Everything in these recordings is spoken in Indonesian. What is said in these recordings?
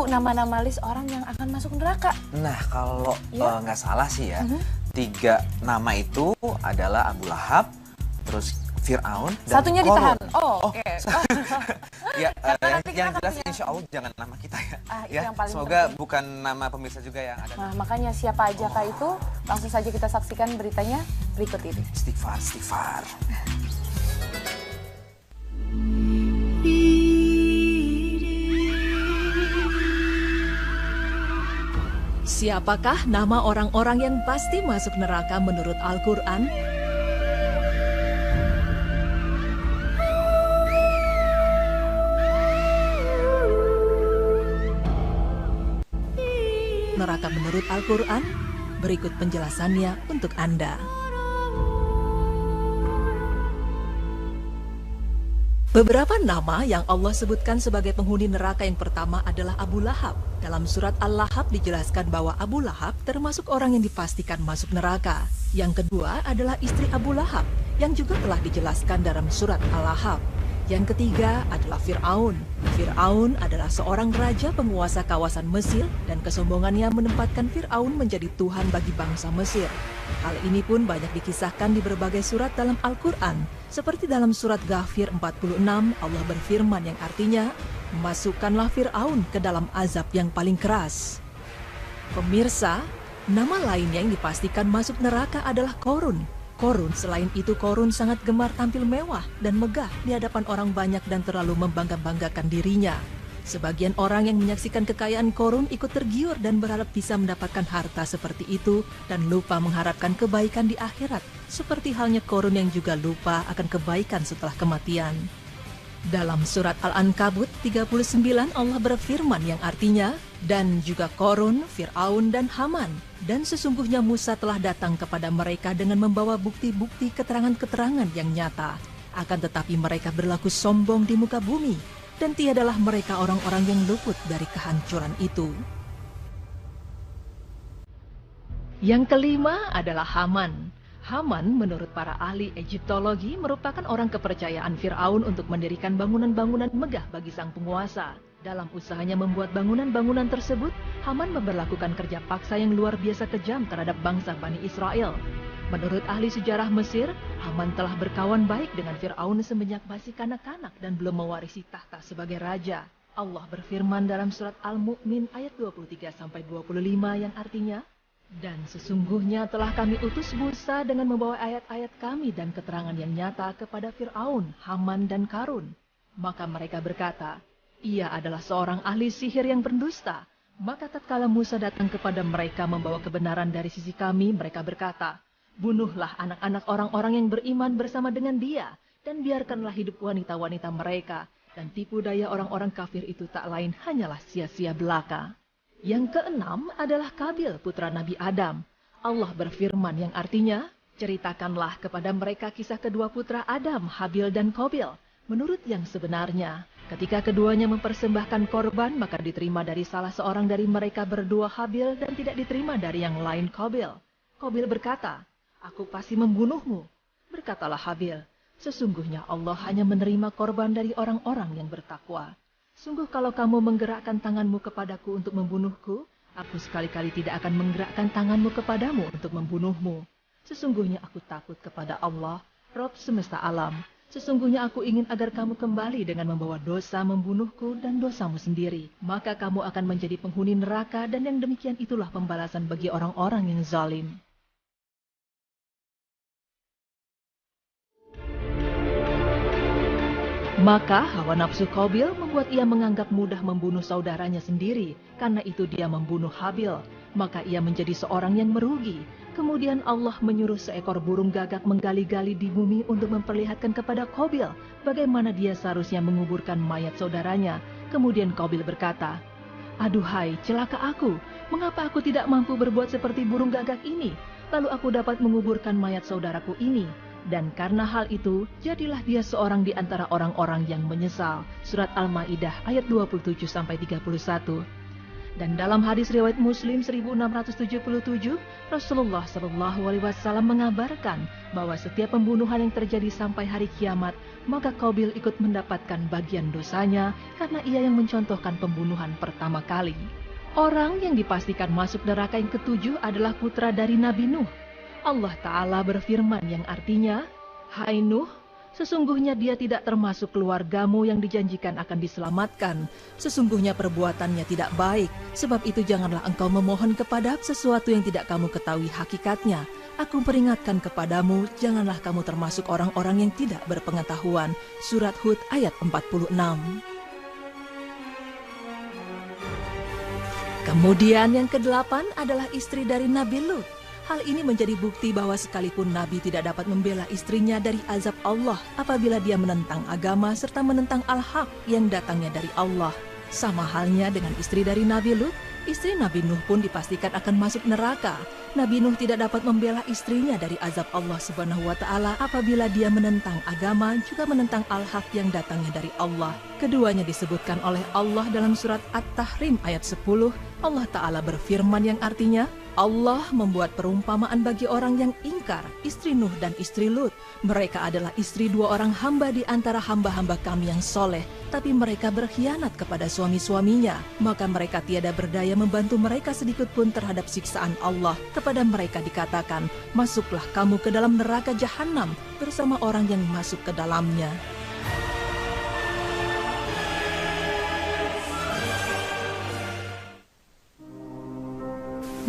Nama-nama list orang yang akan masuk neraka. Nah, kalau nggak salah sih ya, 3 nama itu adalah Abu Lahab, terus Fir'aun, dan satunya Qarun. ditahan. Oh, oke. Ya, yang jelas punya... insya Allah jangan nama kita ya. Ya, yang paling semoga penting. Bukan nama pemirsa juga yang ada. Nah, makanya siapa aja kah itu? Langsung saja kita saksikan beritanya berikut ini. Istighfar, istighfar. Siapakah nama orang-orang yang pasti masuk neraka menurut Al-Quran? Neraka menurut Al-Quran, berikut penjelasannya untuk Anda. Beberapa nama yang Allah sebutkan sebagai penghuni neraka yang pertama adalah Abu Lahab. Dalam surat Al-Lahab dijelaskan bahwa Abu Lahab termasuk orang yang dipastikan masuk neraka. Yang kedua adalah istri Abu Lahab, yang juga telah dijelaskan dalam surat Al-Lahab. Yang ketiga adalah Fir'aun. Fir'aun adalah seorang raja penguasa kawasan Mesir dan kesombongannya menempatkan Fir'aun menjadi Tuhan bagi bangsa Mesir. Hal ini pun banyak dikisahkan di berbagai surat dalam Al-Quran. Seperti dalam surat Ghafir 46, Allah berfirman yang artinya, "Masukkanlah Fir'aun ke dalam azab yang paling keras." Pemirsa, nama lainnya yang dipastikan masuk neraka adalah Qarun. Qarun, selain itu Qarun sangat gemar tampil mewah dan megah di hadapan orang banyak dan terlalu membangga-banggakan dirinya. Sebagian orang yang menyaksikan kekayaan Qarun ikut tergiur dan berharap bisa mendapatkan harta seperti itu dan lupa mengharapkan kebaikan di akhirat, seperti halnya Qarun yang juga lupa akan kebaikan setelah kematian. Dalam surat Al-Ankabut 39 Allah berfirman yang artinya, "Dan juga Qarun, Fir'aun dan Haman, dan sesungguhnya Musa telah datang kepada mereka dengan membawa bukti-bukti keterangan-keterangan yang nyata. Akan tetapi mereka berlaku sombong di muka bumi, dan tiadalah mereka orang-orang yang luput dari kehancuran itu." Yang kelima adalah Haman. Haman menurut para ahli Egyptologi merupakan orang kepercayaan Fir'aun untuk mendirikan bangunan-bangunan megah bagi sang penguasa. Dalam usahanya membuat bangunan-bangunan tersebut, Haman memberlakukan kerja paksa yang luar biasa kejam terhadap bangsa Bani Israel. Menurut ahli sejarah Mesir, Haman telah berkawan baik dengan Fir'aun semenjak masih kanak-kanak dan belum mewarisi tahta sebagai raja. Allah berfirman dalam surat Al-Mu'min ayat 23-25 yang artinya, "Dan sesungguhnya telah kami utus Musa dengan membawa ayat-ayat kami dan keterangan yang nyata kepada Fir'aun, Haman, dan Qarun. Maka mereka berkata, ia adalah seorang ahli sihir yang berdusta. Maka tatkala Musa datang kepada mereka membawa kebenaran dari sisi kami, mereka berkata, bunuhlah anak-anak orang-orang yang beriman bersama dengan dia, dan biarkanlah hidup wanita-wanita mereka, dan tipu daya orang-orang kafir itu tak lain hanyalah sia-sia belaka." Yang keenam adalah Qabil, putra Nabi Adam. Allah berfirman yang artinya, "Ceritakanlah kepada mereka kisah kedua putra Adam, Habil dan Qabil. Menurut yang sebenarnya, ketika keduanya mempersembahkan korban, maka diterima dari salah seorang dari mereka berdua Habil dan tidak diterima dari yang lain Qabil. Qabil berkata, aku pasti membunuhmu. Berkatalah Habil, sesungguhnya Allah hanya menerima korban dari orang-orang yang bertakwa. Sungguh kalau kamu menggerakkan tanganmu kepadaku untuk membunuhku, aku sekali-kali tidak akan menggerakkan tanganmu kepadamu untuk membunuhmu. Sesungguhnya aku takut kepada Allah, Rabb semesta alam. Sesungguhnya aku ingin agar kamu kembali dengan membawa dosa membunuhku dan dosamu sendiri. Maka kamu akan menjadi penghuni neraka dan yang demikian itulah pembalasan bagi orang-orang yang zalim. Maka hawa nafsu Qabil membuat ia menganggap mudah membunuh saudaranya sendiri. Karena itu dia membunuh Habil. Maka ia menjadi seorang yang merugi. Kemudian Allah menyuruh seekor burung gagak menggali-gali di bumi untuk memperlihatkan kepada Qabil bagaimana dia seharusnya menguburkan mayat saudaranya. Kemudian Qabil berkata, aduhai celaka aku, mengapa aku tidak mampu berbuat seperti burung gagak ini? Lalu aku dapat menguburkan mayat saudaraku ini. Dan karena hal itu, jadilah dia seorang di antara orang-orang yang menyesal. Surat Al-Maidah ayat 27-31. Dan dalam hadis riwayat Muslim 1677, Rasulullah SAW mengabarkan bahwa setiap pembunuhan yang terjadi sampai hari kiamat, maka Qabil ikut mendapatkan bagian dosanya karena ia yang mencontohkan pembunuhan pertama kali. Orang yang dipastikan masuk neraka yang ketujuh adalah putra dari Nabi Nuh. Allah Ta'ala berfirman yang artinya, "Hai Nuh, sesungguhnya dia tidak termasuk keluargamu yang dijanjikan akan diselamatkan. Sesungguhnya perbuatannya tidak baik, sebab itu janganlah engkau memohon kepada sesuatu yang tidak kamu ketahui hakikatnya. Aku peringatkan kepadamu, janganlah kamu termasuk orang-orang yang tidak berpengetahuan." Surat Hud ayat 46. Kemudian yang kedelapan adalah istri dari Nabi Lut. Hal ini menjadi bukti bahwa sekalipun Nabi tidak dapat membela istrinya dari azab Allah apabila dia menentang agama serta menentang al-haq yang datangnya dari Allah. Sama halnya dengan istri dari Nabi Lut, istri Nabi Nuh pun dipastikan akan masuk neraka. Nabi Nuh tidak dapat membela istrinya dari azab Allah Subhanahu wa Ta'ala apabila dia menentang agama juga menentang al-haq yang datangnya dari Allah. Keduanya disebutkan oleh Allah dalam surat At-Tahrim ayat 10. Allah Ta'ala berfirman yang artinya, Allah membuat perumpamaan bagi orang yang ingkar, istri Nuh dan istri Lut. Mereka adalah istri dua orang hamba di antara hamba-hamba kami yang soleh, tapi mereka berkhianat kepada suami-suaminya. Maka mereka tiada berdaya membantu mereka sedikit pun terhadap siksaan Allah. Kepada mereka dikatakan, masuklah kamu ke dalam neraka jahanam bersama orang yang masuk ke dalamnya.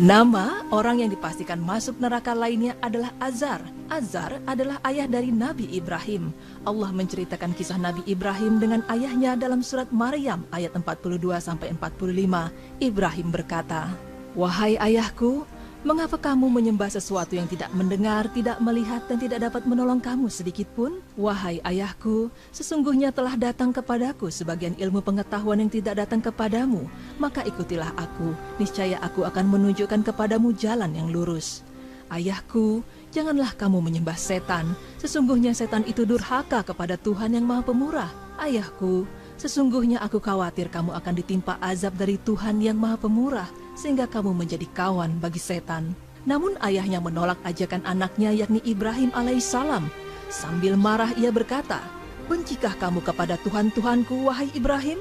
Nama orang yang dipastikan masuk neraka lainnya adalah Azar. Azar adalah ayah dari Nabi Ibrahim. Allah menceritakan kisah Nabi Ibrahim dengan ayahnya dalam surat Maryam ayat 42-45. Ibrahim berkata, "Wahai ayahku, mengapa kamu menyembah sesuatu yang tidak mendengar, tidak melihat, dan tidak dapat menolong kamu sedikit pun? Wahai ayahku, sesungguhnya telah datang kepadaku sebagian ilmu pengetahuan yang tidak datang kepadamu. Maka ikutilah aku, niscaya aku akan menunjukkan kepadamu jalan yang lurus. Ayahku, janganlah kamu menyembah setan. Sesungguhnya setan itu durhaka kepada Tuhan yang Maha Pemurah. Ayahku, sesungguhnya aku khawatir kamu akan ditimpa azab dari Tuhan yang Maha Pemurah, sehingga kamu menjadi kawan bagi setan." Namun ayahnya menolak ajakan anaknya yakni Ibrahim alaihissalam. Sambil marah ia berkata, "Bencikah kamu kepada Tuhan-Tuhanku, wahai Ibrahim?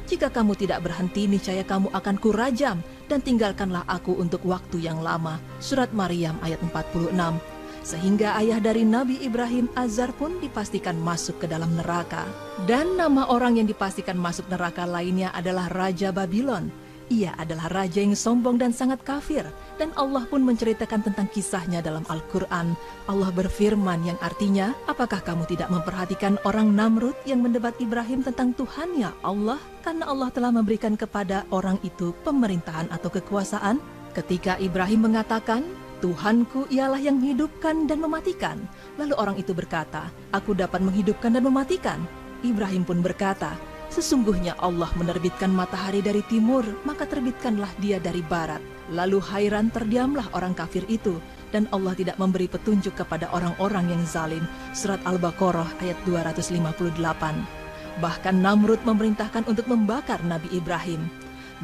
Jika kamu tidak berhenti, niscaya kamu akan kurajam, dan tinggalkanlah aku untuk waktu yang lama." Surat Maryam ayat 46. Sehingga ayah dari Nabi Ibrahim, Azar, pun dipastikan masuk ke dalam neraka. Dan nama orang yang dipastikan masuk neraka lainnya adalah Raja Babylon. Ia adalah raja yang sombong dan sangat kafir, dan Allah pun menceritakan tentang kisahnya dalam Al-Quran. Allah berfirman yang artinya, "Apakah kamu tidak memperhatikan orang Namrud yang mendebat Ibrahim tentang Tuhannya Allah? Karena Allah telah memberikan kepada orang itu pemerintahan atau kekuasaan." Ketika Ibrahim mengatakan, "Tuhanku ialah yang menghidupkan dan mematikan," lalu orang itu berkata, "Aku dapat menghidupkan dan mematikan." Ibrahim pun berkata, "Sesungguhnya Allah menerbitkan matahari dari timur, maka terbitkanlah dia dari barat." Lalu hairan terdiamlah orang kafir itu, dan Allah tidak memberi petunjuk kepada orang-orang yang zalim. Surat Al-Baqarah ayat 258. Bahkan Namrud memerintahkan untuk membakar Nabi Ibrahim.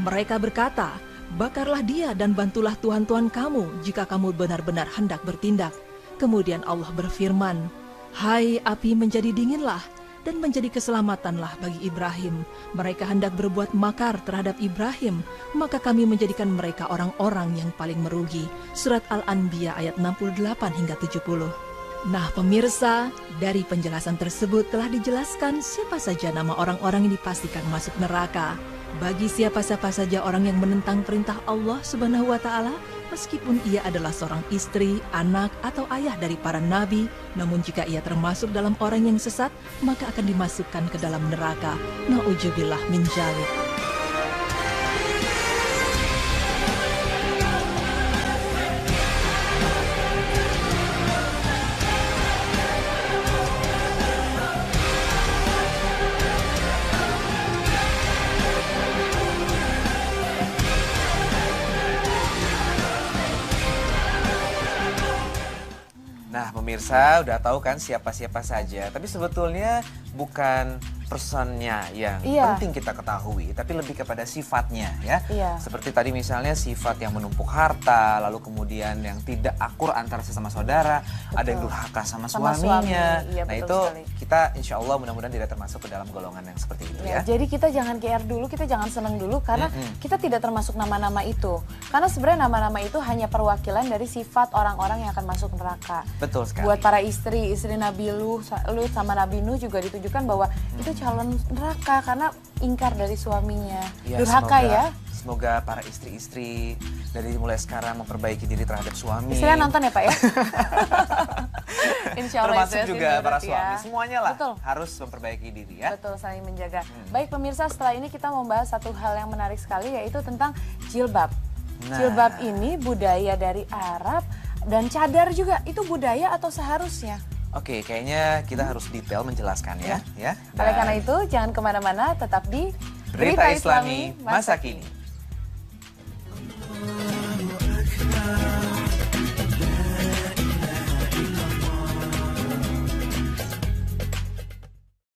Mereka berkata, "Bakarlah dia dan bantulah Tuhan-Tuhan kamu jika kamu benar-benar hendak bertindak." Kemudian Allah berfirman, "Hai api, menjadi dinginlah dan menjadi keselamatanlah bagi Ibrahim. Mereka hendak berbuat makar terhadap Ibrahim, maka kami menjadikan mereka orang-orang yang paling merugi." Surat Al-Anbiya ayat 68 hingga 70. Nah pemirsa, dari penjelasan tersebut telah dijelaskan siapa saja nama orang-orang yang dipastikan masuk neraka. Bagi siapa-siapa saja orang yang menentang perintah Allah Subhanahu wa Ta'ala, meskipun ia adalah seorang istri, anak, atau ayah dari para nabi, namun jika ia termasuk dalam orang yang sesat, maka akan dimasukkan ke dalam neraka. Na'udzubillah min dzalik. pemirsa udah tahu kan siapa-siapa saja. Tapi sebetulnya bukan personnya yang Iya. penting kita ketahui, tapi lebih kepada sifatnya ya. Iya. Seperti tadi misalnya sifat yang menumpuk harta, lalu kemudian yang tidak akur antara sesama saudara, ada yang durhaka sama Sama suaminya. suami, iya, Nah betul itu sekali. kita insya Allah mudah-mudahan tidak termasuk ke dalam golongan yang seperti itu ya. Jadi kita jangan GR dulu, kita jangan seneng dulu karena kita tidak termasuk nama-nama itu. Karena sebenarnya nama-nama itu hanya perwakilan dari sifat orang-orang yang akan masuk neraka. Betul sekali. Buat para istri Nabi Lut sama Nabi Nuh juga ditunjukkan bahwa itu calon neraka karena ingkar dari suaminya. Ya, Durhaka semoga, ya. Semoga para istri-istri dari mulai sekarang memperbaiki diri terhadap suami. Istrinya nonton ya Pak ya? Insya Allah Termasuk istri juga nurut para ya. suami. Semuanya lah Betul. harus memperbaiki diri ya. Betul, saling menjaga. Baik pemirsa, setelah ini kita membahas satu hal yang menarik sekali yaitu tentang jilbab. Nah. Jilbab ini budaya dari Arab dan cadar juga. Itu budaya atau seharusnya? Oke, kayaknya kita harus detail menjelaskan ya. Oleh karena itu, jangan kemana-mana, tetap di Berita Islami Masa Kini.